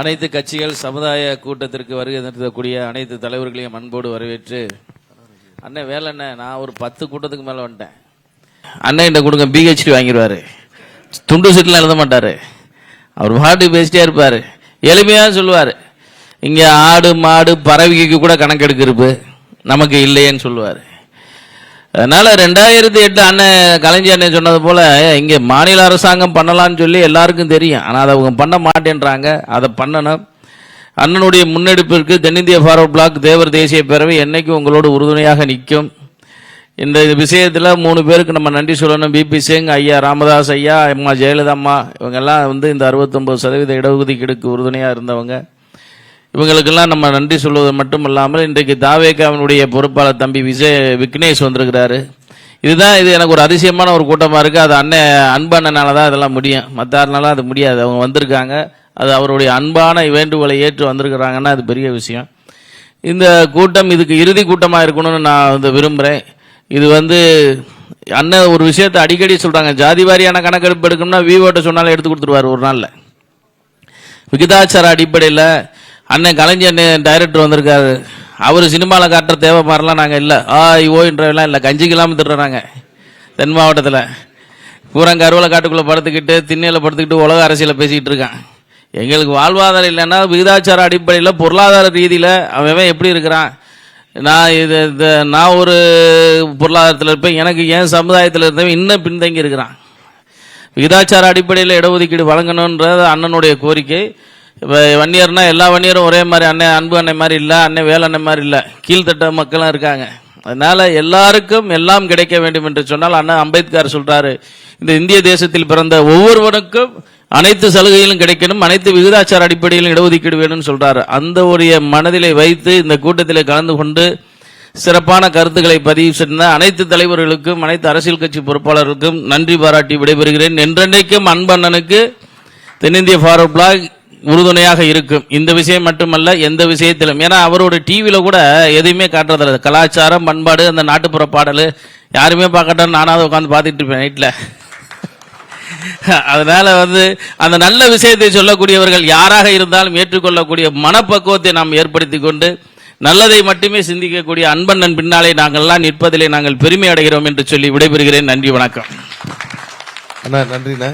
அனைத்து கட்சிகள் சமுதாய கூட்டத்திற்கு வருகை தரக்கூடிய அனைத்து தலைவர்களையும் அன்போடு வரவேற்று, அண்ணன் வேலைண்ணே நான் ஒரு 10 கூட்டத்துக்கு மேலே வந்துட்டேன். அண்ணன் கிட்ட கொடுங்க, பிஹெச்டி வாங்கிடுவாரு, துண்டு சீட்லாம் எழுத மாட்டாரு, அவர் பாட்டு பேசிட்டே இருப்பார், எளிமையாக சொல்லுவார். இங்கே ஆடு மாடு பறவைக்கு கூட கணக்கெடுக்கிறது நமக்கு இல்லையேன்னு சொல்லுவார். அதனால 2008 அண்ணன் கலைஞர் அண்ணன் சொன்னது போல இங்கே மாநில அரசாங்கம் பண்ணலான்னு சொல்லி எல்லாருக்கும் தெரியும். ஆனால் அதை அவங்க பண்ண மாட்டேன்றாங்க. அதை பண்ணணும். அண்ணனுடைய முன்னெடுப்பிற்கு தென்னிந்திய ஃபார்வர்ட் பிளாக் தேவர் தேசிய பேரவை என்னைக்கும் உங்களோடு உறுதுணையாக நிற்கும். இந்த விஷயத்தில் 3 பேருக்கு நம்ம நன்றி சொல்லணும். பிபி சிங் ஐயா, ராமதாஸ் ஐயா, அம்மா ஜெயலலிதா அம்மா, இவங்கெல்லாம் இந்த 69% இடஒதுக்கீடுக்கு உறுதுணையாக இருந்தவங்க. இவங்களுக்கெல்லாம் நம்ம நன்றி சொல்வது மட்டும் இல்லாமல் இன்றைக்கு தாவேகாவினுடைய பொறுப்பாளர் தம்பி விக்னேஷ் வந்திருக்கிறாரு. இது எனக்கு ஒரு அதிசயமான ஒரு கூட்டமாக இருக்குது. அது அன்பானனால தான் இதெல்லாம் முடியும், மற்ற யாருனாலும் அது முடியாது. அவங்க வந்திருக்காங்க, அது அவருடைய அன்பான வேண்டுகோளை ஏற்று வந்திருக்கிறாங்கன்னா அது பெரிய விஷயம். இந்த கூட்டம் இதுக்கு இறுதி கூட்டமாக இருக்கணும்னு நான் விரும்புகிறேன். இது அண்ணன் ஒரு விஷயத்தை அடிக்கடி சொல்கிறாங்க, ஜாதி வாரியான கணக்கெடுப்பு எடுக்கணும்னா விவோட்ட சொன்னாலும் எடுத்து கொடுத்துருவார் ஒரு நாளில். விகிதாச்சார அடிப்படையில் அண்ணன் கலைஞர் டைரக்டர் வந்திருக்காரு. அவர் சினிமாவில் காட்டுற தேவை மாதிரிலாம் நாங்கள் இல்லை, ஓன்றெல்லாம் இல்லை, கஞ்சி கிளாம திட்டுறாங்க. தென் மாவட்டத்தில் பூரா கருவலை காட்டுக்குள்ளே படுத்துக்கிட்டு திண்ணையில் படுத்துக்கிட்டு உலக அரசியலை பேசிக்கிட்டு இருக்கான். எங்களுக்கு வாழ்வாதாரம் இல்லைன்னா விகிதாச்சார அடிப்படையில் பொருளாதார ரீதியில் அவன் எப்படி இருக்கிறான். நான் ஒரு பொருளாதாரத்தில் இருப்பேன், எனக்கு என் சமுதாயத்தில் இருந்தவன் இன்னும் பின்தங்கி இருக்கிறான். விகிதாச்சார அடிப்படையில் இடஒதுக்கீடு வழங்கணுன்றது அண்ணனுடைய கோரிக்கை. இப்போ வன்னியர்னா எல்லா வன்னியரும் ஒரே மாதிரி, அண்ணன் அன்பு அண்ணன் மாதிரி இல்லை, அண்ணன் வேலை அண்ணன் மாதிரி இல்லை, கீழ்த்தட்ட மக்களும் இருக்காங்க. அதனால் எல்லாருக்கும் எல்லாம் கிடைக்க வேண்டும் என்று சொன்னால் அண்ணன் அம்பேத்கர் சொல்கிறாரு, இந்த இந்திய தேசத்தில் பிறந்த ஒவ்வொருவனுக்கும் அனைத்து சலுகைகளும் கிடைக்கணும், அனைத்து விகிதாச்சார அடிப்படையிலும் இடஒதுக்கீடு வேணும்னு சொல்கிறாரு. அந்த ஒரு மனதிலே வைத்து இந்த கூட்டத்தில் கலந்து கொண்டு சிறப்பான கருத்துக்களை பதிவு செய்த அனைத்து தலைவர்களுக்கும் அனைத்து அரசியல் கட்சி பொறுப்பாளர்களுக்கும் நன்றி பாராட்டி விடைபெறுகிறேன். என்றென்றைக்கும் அன்பண்ணனுக்கு தென்னிந்திய ஃபார்வர்ட் பிளாக் உறுதுணையாக இருக்கும். இந்த விஷயம் மட்டுமல்ல, எந்த விஷயத்திலும். ஏன்னா அவரோட டிவியில் கூட எதையுமே காட்டுறதில்ல. கலாச்சாரம், பண்பாடு, அந்த நாட்டுப்புற பாடல் யாருமே பார்க்கட்டும், நானாவது உட்காந்து பார்த்துட்டு இருப்பேன் நைட்டில். அதனால அந்த நல்ல விஷயத்தை சொல்லக்கூடியவர்கள் யாராக இருந்தாலும் ஏற்றுக்கொள்ளக்கூடிய மனப்பக்குவத்தை நாம் ஏற்படுத்தி கொண்டு நல்லதை மட்டுமே சிந்திக்கக்கூடிய அன்பண்ணன் பின்னாலே நாங்கள்லாம் நிற்பதிலே நாங்கள் பெருமை அடைகிறோம் என்று சொல்லி விடைபெறுகிறேன். நன்றி, வணக்கம். நன்றிண்ணா.